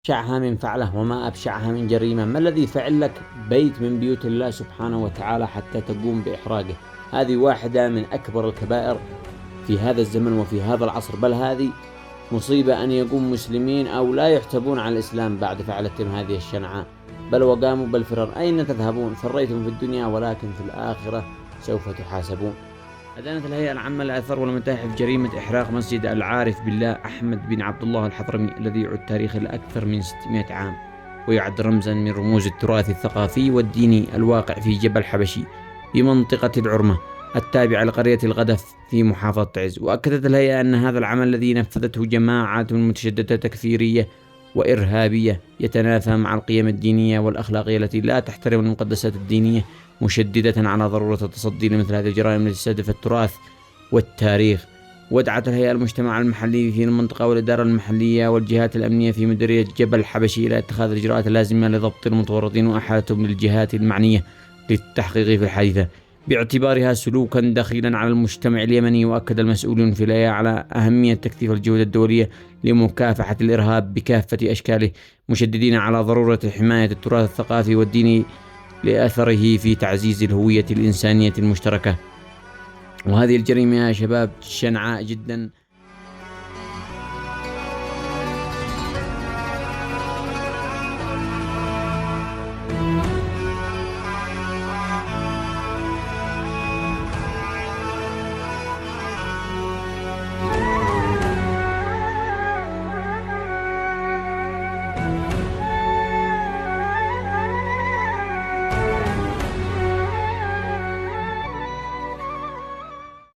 أبشعها من فعله وما أبشعها من جريمة. ما الذي فعل لك بيت من بيوت الله سبحانه وتعالى حتى تقوم بإحراقه؟ هذه واحدة من أكبر الكبائر في هذا الزمن وفي هذا العصر، بل هذه مصيبة أن يقوم مسلمين أو لا يحتبون على الإسلام بعد فعلتهم هذه الشنعاء، بل وقاموا بالفرار. أين تذهبون؟ فريتم في الدنيا ولكن في الآخرة سوف تحاسبون. أدانت الهيئة العامة للآثار والمتاحف جريمة إحراق مسجد العارف بالله أحمد بن عبد الله الحضرمي الذي يعد تاريخه لأكثر من 600 عام، ويعد رمزا من رموز التراث الثقافي والديني الواقع في جبل حبشي بمنطقة العرمة التابعة لقرية الغدف في محافظة تعز. وأكدت الهيئة أن هذا العمل الذي نفذته جماعة متشددة تكفيرية وإرهابية يتنافى مع القيم الدينية والأخلاقية التي لا تحترم المقدسات الدينية، مشددة على ضرورة التصدي لمثل هذه الجرائم التي تستهدف التراث والتاريخ. ودعت الهيئة المجتمع المحلي في المنطقة والإدارة المحلية والجهات الأمنية في مديرية جبل حبشي إلى اتخاذ الإجراءات اللازمة لضبط المتورطين وإحالتهم للجهات المعنية للتحقيق في الحادثة باعتبارها سلوكا دخيلا على المجتمع اليمني. وأكد المسؤولون في الهيئة على أهمية تكثيف الجهود الدولية لمكافحة الإرهاب بكافة أشكاله، مشددين على ضرورة حماية التراث الثقافي والديني لأثره في تعزيز الهوية الإنسانية المشتركة. وهذه الجريمة يا شباب شنعاء جدا.